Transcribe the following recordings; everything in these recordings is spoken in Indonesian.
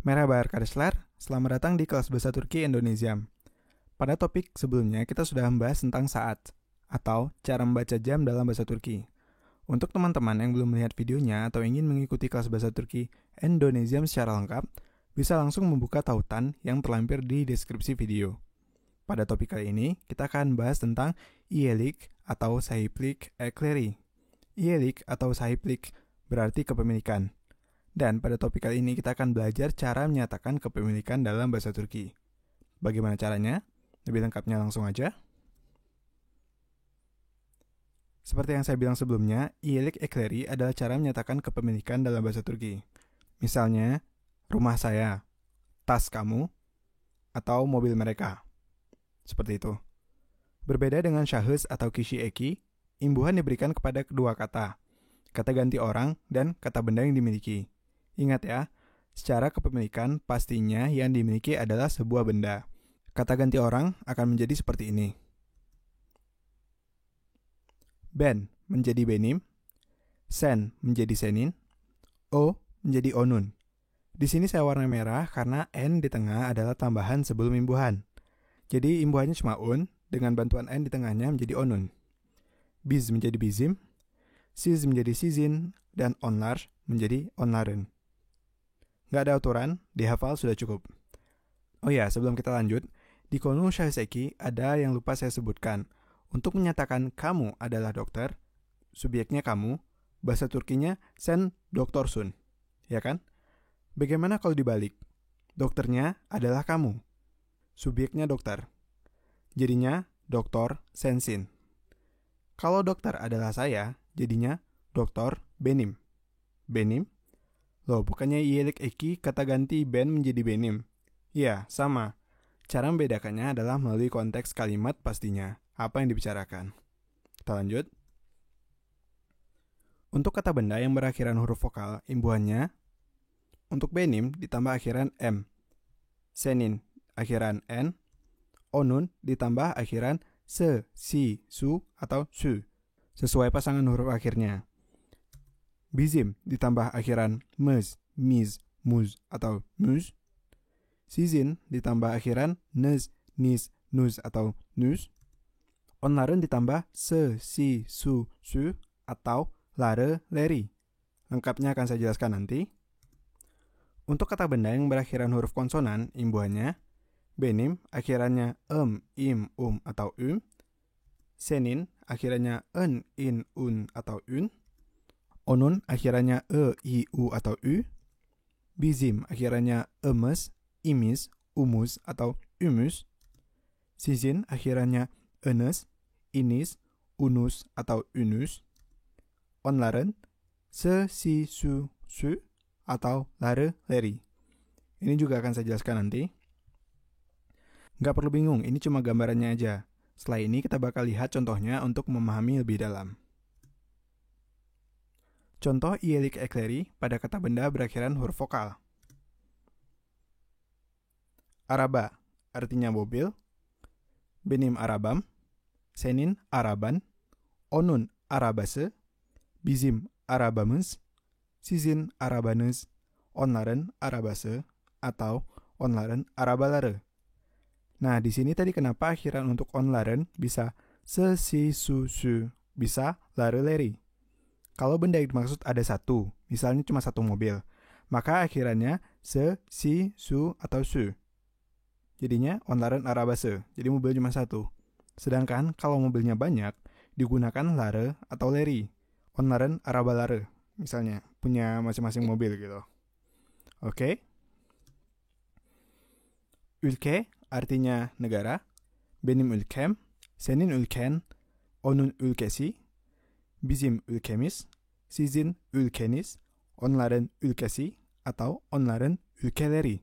Merhaba arkadaşlar, selamat datang di kelas Bahasa Turki Indonesia. Pada topik sebelumnya kita sudah membahas tentang saat atau cara membaca jam dalam bahasa Turki. Untuk teman-teman yang belum melihat videonya atau ingin mengikuti kelas Bahasa Turki Indonesia secara lengkap, bisa langsung membuka tautan yang terlampir di deskripsi video. Pada topik kali ini, kita akan bahas tentang iyelik atau sahiplik ekleri. Iyelik atau sahiplik berarti kepemilikan. Dan pada topik kali ini kita akan belajar cara menyatakan kepemilikan dalam bahasa Turki. Bagaimana caranya? Lebih lengkapnya langsung aja. Seperti yang saya bilang sebelumnya, iyelik ekleri adalah cara menyatakan kepemilikan dalam bahasa Turki. Misalnya, rumah saya, tas kamu, atau mobil mereka. Seperti itu. Berbeda dengan syahus atau kishi eki, imbuhan diberikan kepada kedua kata ganti orang dan kata benda yang dimiliki. Ingat ya, secara kepemilikan pastinya yang dimiliki adalah sebuah benda. Kata ganti orang akan menjadi seperti ini. Ben menjadi benim, sen menjadi senin, o menjadi onun. Di sini saya warna merah karena n di tengah adalah tambahan sebelum imbuhan. Jadi imbuhannya cuma un, dengan bantuan n di tengahnya menjadi onun. Biz menjadi bizim, siz menjadi sizin, dan onlar menjadi onların. Nggak ada aturan, dihafal sudah cukup. Oh ya, sebelum kita lanjut, di konu syahseki ada yang lupa saya sebutkan. Untuk menyatakan kamu adalah dokter, subjeknya kamu, bahasa Turkinya sen doktorsun, ya kan? Bagaimana kalau dibalik? Dokternya adalah kamu, subjeknya dokter. Jadinya doktor sensin. Kalau dokter adalah saya, jadinya doktor benim. Benim? Loh, bukannya iyelik eki kata ganti ben menjadi benim? Ya, sama. Cara membedakannya adalah melalui konteks kalimat pastinya. Apa yang dibicarakan? Kita lanjut. Untuk kata benda yang berakhiran huruf vokal, imbuhannya untuk benim ditambah akhiran m. Senin akhiran n. Onun ditambah akhiran se, si, su, atau su. Sesuai pasangan huruf akhirnya. Bizim ditambah akhiran mez, miz, muz, atau muz. Sizin ditambah akhiran nez, nis, nuz, atau nuz. Onların ditambah se, si, su, su, atau lare, leri. Lengkapnya akan saya jelaskan nanti. Untuk kata benda yang berakhiran huruf konsonan, imbuhannya benim akhirannya im, atau senin akhirannya en, in, un, atau un. Onun akhirannya i, u, atau u. Bizim akhirannya emes, imis, umus, atau umus. Sizin akhirannya enes, inis, unus, atau unus. Onların se, si, su, su, atau lare, leri. Ini juga akan saya jelaskan nanti. Nggak perlu bingung, ini cuma gambarannya aja. Setelah ini kita bakal lihat contohnya untuk memahami lebih dalam. Contoh iyelik ekleri pada kata benda berakhiran huruf vokal. Araba artinya mobil. Benim arabam. Senin araban. Onun arabası. Bizim arabamız. Sizin arabanız. Onların arabası. Atau onların arabaları. Nah, di sini tadi kenapa akhiran untuk onların bisa se, si, su, su, bisa lare, leri. Kalau benda yang dimaksud ada satu, misalnya cuma satu mobil, maka akhirannya se, si, su, atau su. Jadinya onların arabası, jadi mobil cuma satu. Sedangkan kalau mobilnya banyak, digunakan lare atau leri. Onların arabaları, misalnya, punya masing-masing mobil gitu. Oke? Ülke artinya negara. Benim ülkem, senin ülken, onun ülkesi. Bizim ülkemiz, sizin ülkeniz, onların ülkesi, atau onların ülkeleri.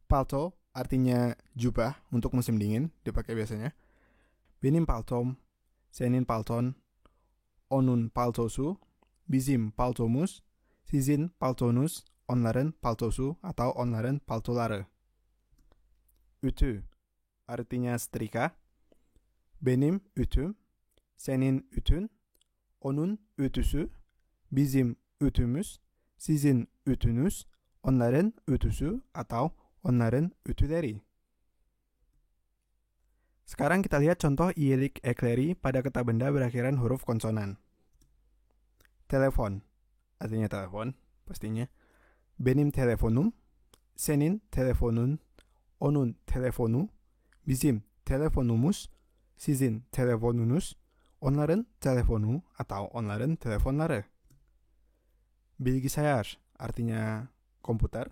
Palto artinya jubah untuk musim dingin, dipakai biasanya. Benim paltom, senin palton, onun paltosu, bizim paltomuz, sizin paltonuz, onların paltosu, atau onların paltoları. Ütü artinya setrika. Benim ütüm, senin ütün, onun ütüsü, bizim ütümüz, sizin ütünüz, onların ütüsü atau onların ütüleri. Sekarang kita lihat contoh iyilik ekleri pada kata benda berakhiran huruf konsonan. Telepon, artinya telepon, pastinya. Benim telefonum, senin telefonun, onun telefonu, bizim telefonumuz, sizin telefonunuz, onların telefonu atau onların telefonları. Bilgisayar, artinya komputer.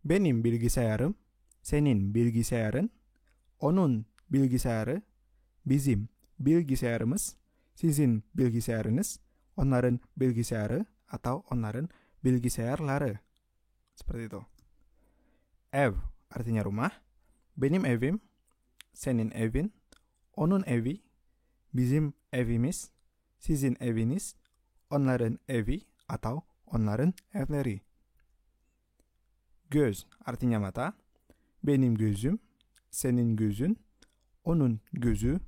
Benim bilgisayarım, senin bilgisayarın, onun bilgisayarı, bizim bilgisayarımız, sizin bilgisayarınız, onların bilgisayarı atau onların bilgisayarları. Seperti itu. Ev artinya rumah. Benim evim, senin evin, onun evi, bizim evimiz, sizin eviniz, onların evi atau onların evleri. Göz artinya mata. Benim gözüm, senin gözün, onun gözü,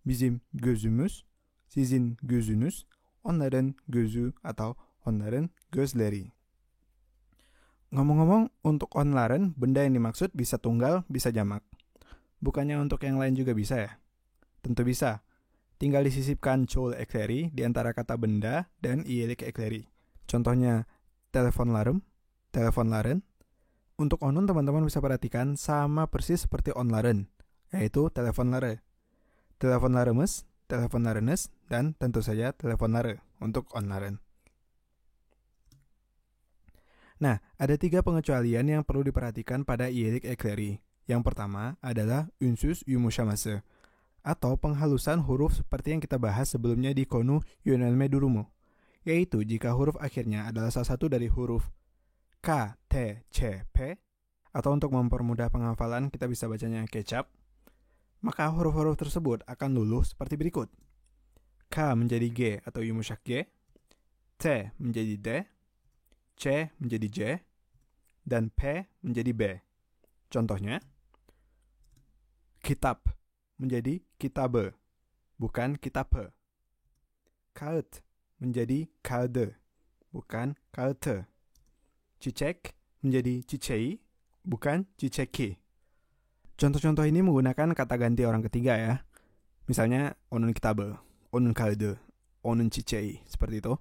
bizim gözümüz, sizin gözünüz, onların gözü atau onların gözleri. Ngomong-ngomong, untuk onların, benda yang dimaksud bisa tunggal, bisa jamak. Bukannya untuk yang lain juga bisa ya? Tentu bisa. Tinggal disisipkan çoğul ekleri di antara kata benda dan iyilik ekleri. Contohnya, telefonlarım, telefonların. Untuk onun teman-teman bisa perhatikan sama persis seperti onların, yaitu telefonları. Telefonlarımız, telefonlarınız, dan tentu saja telefonları untuk onların. Nah, ada 3 pengecualian yang perlu diperhatikan pada iyilik ekleri. Yang pertama adalah ünsüz yumuşaması, atau penghalusan huruf seperti yang kita bahas sebelumnya di konu yönelme durumu, yaitu jika huruf akhirnya adalah salah satu dari huruf K, T, C, P, atau untuk mempermudah penghafalan kita bisa bacanya kecap, maka huruf-huruf tersebut akan luluh seperti berikut. K menjadi G atau yumuşak G, T menjadi D, C menjadi J, dan P menjadi B. Contohnya, kitab menjadi kitabe, bukan kitape. Kağıt menjadi kağıdı, bukan kağıtı. Çiçek menjadi çiçeği, bukan çiçeki. Contoh-contoh ini menggunakan kata ganti orang ketiga ya. Misalnya, onun kitabı, onun kağıdı, onun çiçeği, seperti itu.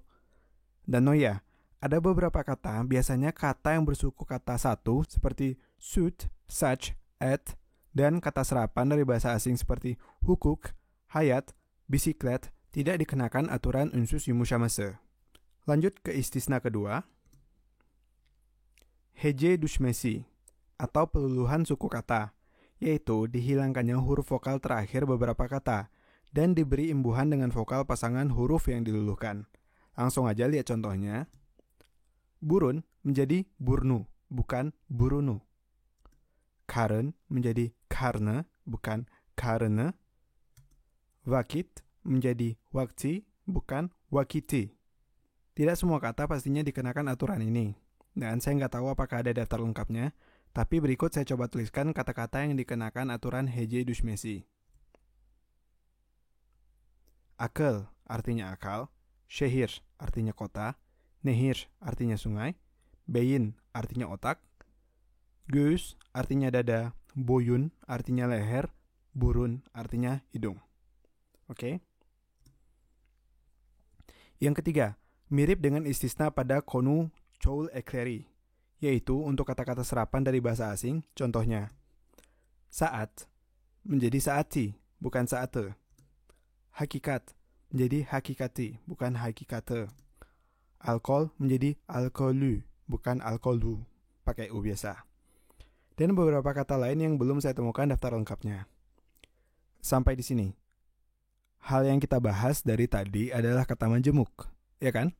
Dan oh ya, ada beberapa kata, biasanya kata yang bersuku kata satu seperti süt, saç, et, dan kata serapan dari bahasa asing seperti hukuk, hayat, bisiklet tidak dikenakan aturan ünsüz yumuşaması. Lanjut ke istisna kedua. Hece düşmesi atau peluluhan suku kata, yaitu dihilangkannya huruf vokal terakhir beberapa kata dan diberi imbuhan dengan vokal pasangan huruf yang diluluhkan. Langsung aja lihat contohnya. Burun menjadi burnu, bukan burunu. Karın menjadi karnı, bukan karını. Vakit menjadi wakti, bukan wakiti. Tidak semua kata pastinya dikenakan aturan ini. Dan saya nggak tahu apakah ada daftar lengkapnya, tapi berikut saya coba tuliskan kata-kata yang dikenakan aturan hece düşmesi. Akıl artinya akal, şehir artinya kota, nehir artinya sungai, beyin artinya otak, göğüs artinya dada, boyun artinya leher, burun artinya hidung. Oke. Yang ketiga, mirip dengan istisna pada konu çoğul ekleri, yaitu untuk kata-kata serapan dari bahasa asing, contohnya saat menjadi saati, bukan saate. Hakikat menjadi hakikati, bukan hakikate. Alkohol menjadi alkoholu, bukan alkoholu, pakai U biasa. Dan beberapa kata lain yang belum saya temukan daftar lengkapnya. Sampai di sini. Hal yang kita bahas dari tadi adalah kata majemuk, ya kan?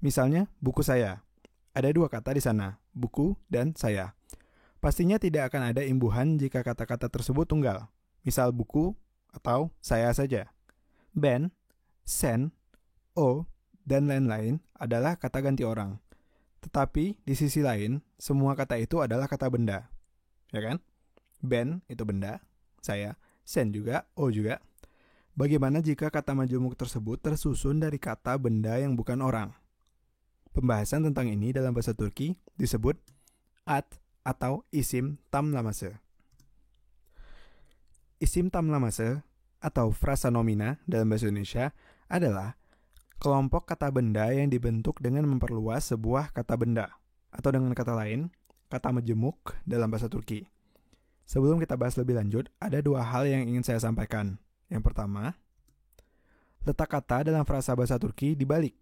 Misalnya, buku saya. Ada 2 kata di sana, buku dan saya. Pastinya tidak akan ada imbuhan jika kata-kata tersebut tunggal. Misal buku atau saya saja. Ben, sen, o, dan lain-lain adalah kata ganti orang. Tetapi di sisi lain, semua kata itu adalah kata benda. Ya kan? Ben itu benda, saya, sen juga, o juga. Bagaimana jika kata majemuk tersebut tersusun dari kata benda yang bukan orang? Pembahasan tentang ini dalam bahasa Turki disebut ad atau isim tamlaması. Isim tamlaması atau frasa nomina dalam bahasa Indonesia adalah kelompok kata benda yang dibentuk dengan memperluas sebuah kata benda, atau dengan kata lain, kata majemuk dalam bahasa Turki. Sebelum kita bahas lebih lanjut, ada dua hal yang ingin saya sampaikan. Yang pertama, letak kata dalam frasa bahasa Turki dibalik,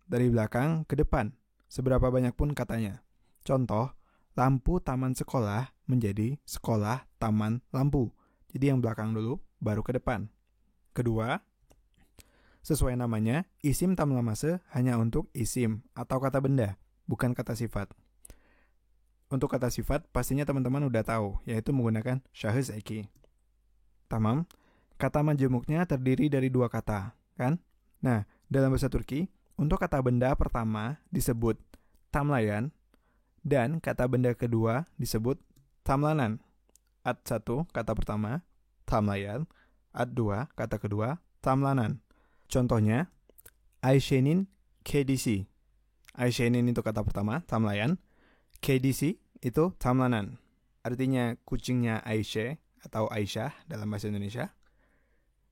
dari belakang ke depan, seberapa banyak pun katanya. Contoh, lampu taman sekolah menjadi sekolah taman lampu. Jadi yang belakang dulu, baru ke depan. Kedua, sesuai namanya, isim tamlaması hanya untuk isim atau kata benda, bukan kata sifat. Untuk kata sifat, pastinya teman-teman udah tahu, yaitu menggunakan şahıs eki. Tamam, kata majemuknya terdiri dari dua kata, kan? Nah, dalam bahasa Turki, untuk kata benda pertama disebut tamlayan, dan kata benda kedua disebut tamlanan. Ad 1, kata pertama, tamlayan. Ad 2, kata kedua, tamlanan. Contohnya, Ayşe'nin kedisi. Ayşe'nin itu kata pertama, tamlayan. Kedisi itu tamlanan. Artinya kucingnya Aisyah atau Aisyah dalam bahasa Indonesia.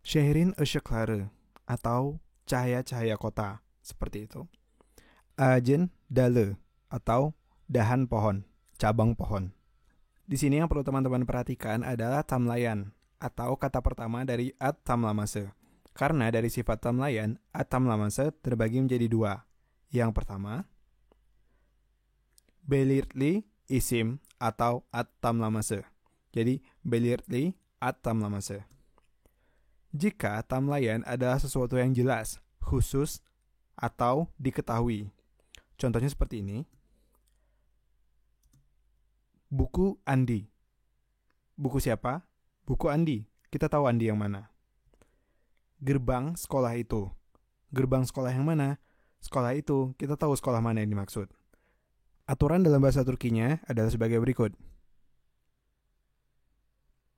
Şehrin ışıkları atau cahaya-cahaya kota, seperti itu. Ağacın dalı atau dahan pohon, cabang pohon. Di sini yang perlu teman-teman perhatikan adalah tamlayan atau kata pertama dari ad tamlaması. Karena dari sifat tamlayan, ad tamlaması terbagi menjadi dua. Yang pertama, belirtli isim atau ad tamlaması. Jadi belirtli ad tamlaması. Jika tamlayan adalah sesuatu yang jelas, khusus, atau diketahui. Contohnya seperti ini. Buku Andi. Buku siapa? Buku Andi. Kita tahu Andi yang mana. Gerbang sekolah itu. Gerbang sekolah yang mana? Sekolah itu, kita tahu sekolah mana yang dimaksud. Aturan dalam bahasa Turkinya adalah sebagai berikut.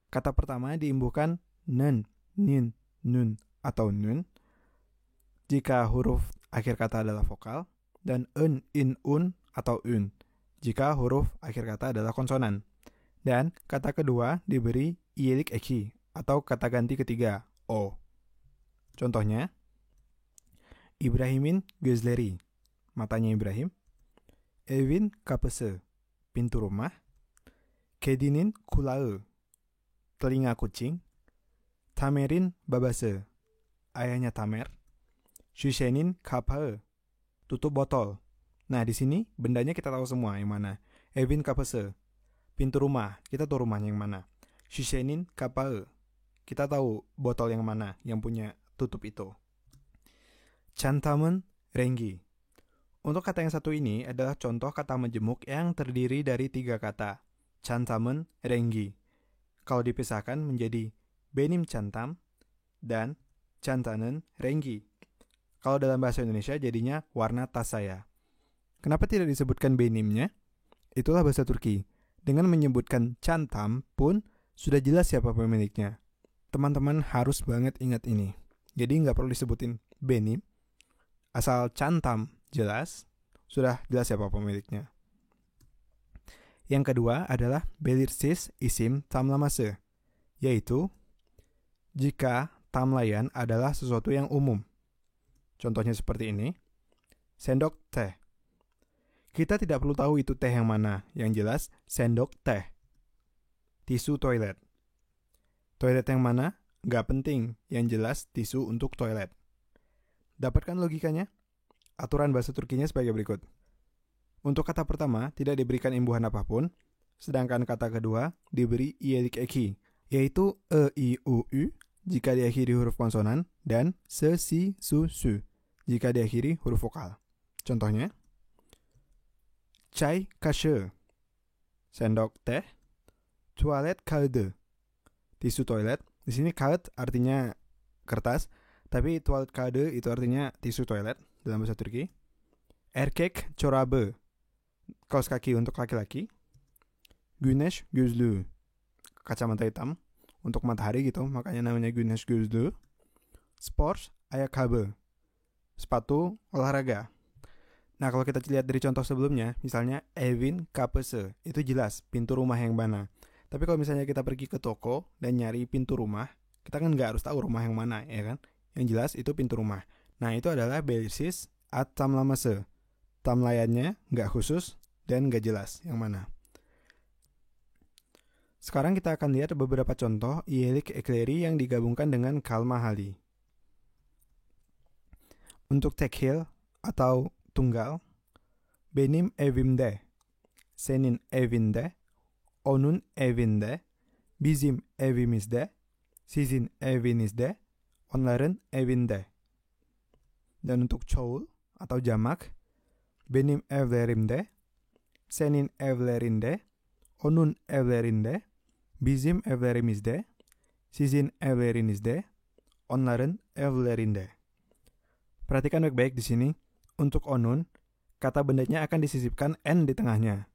Kata pertama diimbuhkan nen, nin, nun, atau nun. Jika huruf akhir kata adalah vokal. Dan en, in, un, atau un. Jika huruf akhir kata adalah konsonan. Dan kata kedua diberi iyelik eki atau kata ganti ketiga, o. Contohnya, İbrahim'in gözleri, matanya Ibrahim. Evin kapısı, pintu rumah. Kedinin kulağı, telinga kucing. Tamer'in babası, ayahnya Tamer. Şişenin kapağı, tutup botol. Nah, di sini bendanya kita tahu semua yang mana. Evin kapısı, pintu rumah, kita tahu rumahnya yang mana. Şişenin kapağı, kita tahu botol yang mana yang punya tutup itu. Çantamın rengi. Untuk kata yang satu ini adalah contoh kata majemuk yang terdiri dari 3 kata. Çantamın rengi. Kalau dipisahkan menjadi benim çantam dan çantanın rengi. Kalau dalam bahasa Indonesia jadinya warna tas saya. Kenapa tidak disebutkan benimnya? Itulah bahasa Turki. Dengan menyebutkan çantam pun sudah jelas siapa pemiliknya. Teman-teman harus banget ingat ini. Jadi nggak perlu disebutin benim. Asal çantam jelas, sudah jelas siapa pemiliknya. Yang kedua adalah belirsiz isim tamlaması, yaitu jika tamlayan adalah sesuatu yang umum. Contohnya seperti ini. Sendok teh. Kita tidak perlu tahu itu teh yang mana. Yang jelas, sendok teh. Tisu toilet. Toilet yang mana? Gak penting. Yang jelas, tisu untuk toilet. Dapatkan logikanya? Aturan bahasa Turkinya sebagai berikut. Untuk kata pertama, tidak diberikan imbuhan apapun. Sedangkan kata kedua, diberi iyelik eki. Yaitu e, i, u, u. Jika diakhiri huruf konsonan. Dan se, si, su, su. Jika diakhiri huruf vokal. Contohnya. Çay kaşığı, sendok teh, tualet kağıdı, tisu toilet. Di sini kağıt artinya kertas, tapi tualet kağıdı itu artinya tisu toilet dalam bahasa Turki. Erkek çorabı, kaos kaki untuk laki-laki. Güneş gözlüğü, kacamata hitam untuk matahari gitu, makanya namanya güneş gözlüğü. Spor ayakkabı, sepatu olahraga. Nah, kalau kita lihat dari contoh sebelumnya, misalnya Evin kapese, itu jelas pintu rumah yang mana. Tapi kalau misalnya kita pergi ke toko dan nyari pintu rumah, kita kan nggak harus tahu rumah yang mana, ya kan? Yang jelas itu pintu rumah. Nah, itu adalah belirsiz at tamlamase. Tamlayannya nggak khusus dan nggak jelas yang mana. Sekarang kita akan lihat beberapa contoh iyelik ekleri yang digabungkan dengan kalmahali. Untuk tekhil atau tunggal, benim evimde, senin evinde, onun evinde, bizim evimizde, sizin evinizde, onların evinde. Dan untuk çoğul atau jamak, benim evlerimde, senin evlerinde, onun evlerinde, bizim evlerimizde, sizin evlerinizde, onların evlerinde. Perhatikan baik-baik di sini. Untuk onun, kata bendanya akan disisipkan n di tengahnya.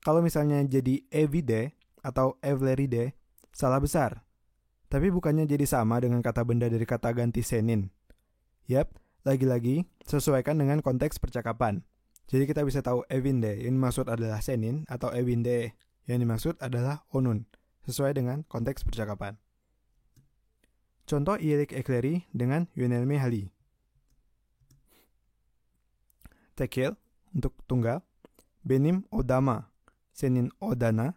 Kalau misalnya jadi evide atau evleride, salah besar. Tapi bukannya jadi sama dengan kata benda dari kata ganti senin. Yap, lagi-lagi sesuaikan dengan konteks percakapan. Jadi kita bisa tahu evinde yang dimaksud adalah senin atau evinde yang dimaksud adalah onun, sesuai dengan konteks percakapan. Contoh iyelik ekleri dengan yönelme hali. Tekil untuk tunggal, benim odama, senin odana,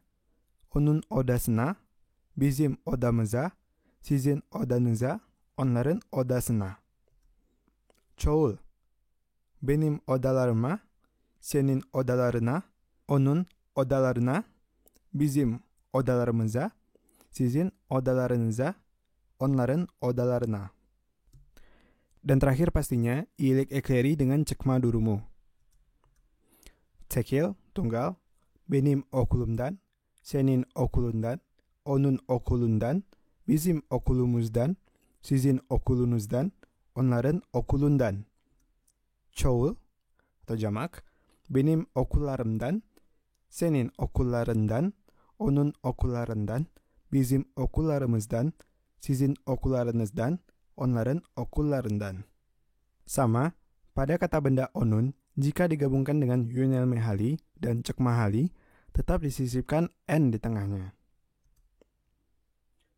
onun odasına, bizim odamıza, sizin odanıza, onların odasına. Çoğul, benim odalarıma, senin odalarına, onun odalarına, bizim odalarımıza, sizin odalarınıza, onların odalarına. Dan terakhir pastinya, iyelik ekleri dengan cekma durumu. Tekil, tunggal, benim okulumdan, senin okulundan, onun okulundan, bizim okulumuzdan, sizin okulunuzdan, onların okulundan. Çoğul atau jamak, benim okullarımdan, senin okullarından, onun okullarından, bizim okullarımızdan, sizin okullarınızdan, onların okullarından. Sama, pada kata benda onun, jika digabungkan dengan yönelme hali dan cekma hali, tetap disisipkan n di tengahnya.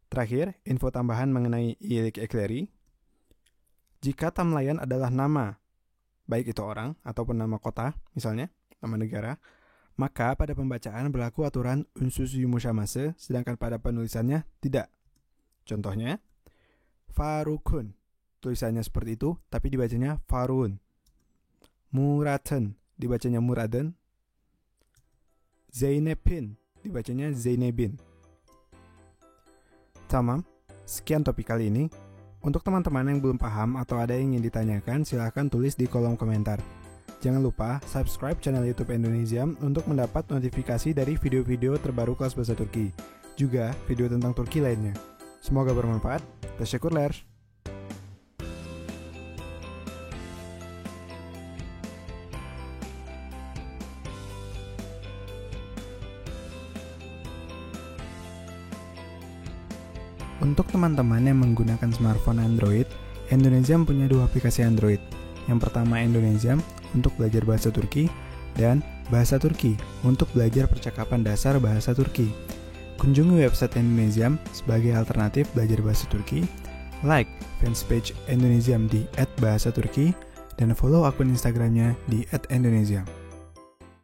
Terakhir, info tambahan mengenai iyelik ekleri. Jika tamlayan adalah nama, baik itu orang ataupun nama kota, misalnya nama negara, maka pada pembacaan berlaku aturan unsuz yumuşaması, sedangkan pada penulisannya tidak. Contohnya, Farukun, tulisannya seperti itu, tapi dibacanya Farun. Murat'ın, dibacanya Murad'ın. Zeynep'in, dibacanya Zeynep'in. Tamam, sekian topik kali ini. Untuk teman-teman yang belum paham atau ada yang ingin ditanyakan, silahkan tulis di kolom komentar. Jangan lupa subscribe channel YouTube Indonesia untuk mendapat notifikasi dari video-video terbaru kelas bahasa Turki. Juga video tentang Turki lainnya. Semoga bermanfaat. Teşekkürler. Untuk teman-teman yang menggunakan smartphone Android, Indonesia punya 2 aplikasi Android. Yang pertama Indonesia untuk belajar bahasa Turki dan Bahasa Turki untuk belajar percakapan dasar bahasa Turki. Kunjungi website Indonesia sebagai alternatif belajar bahasa Turki, like fanspage Indonesia di @bahasaturki, dan follow akun Instagramnya di @Indonesia.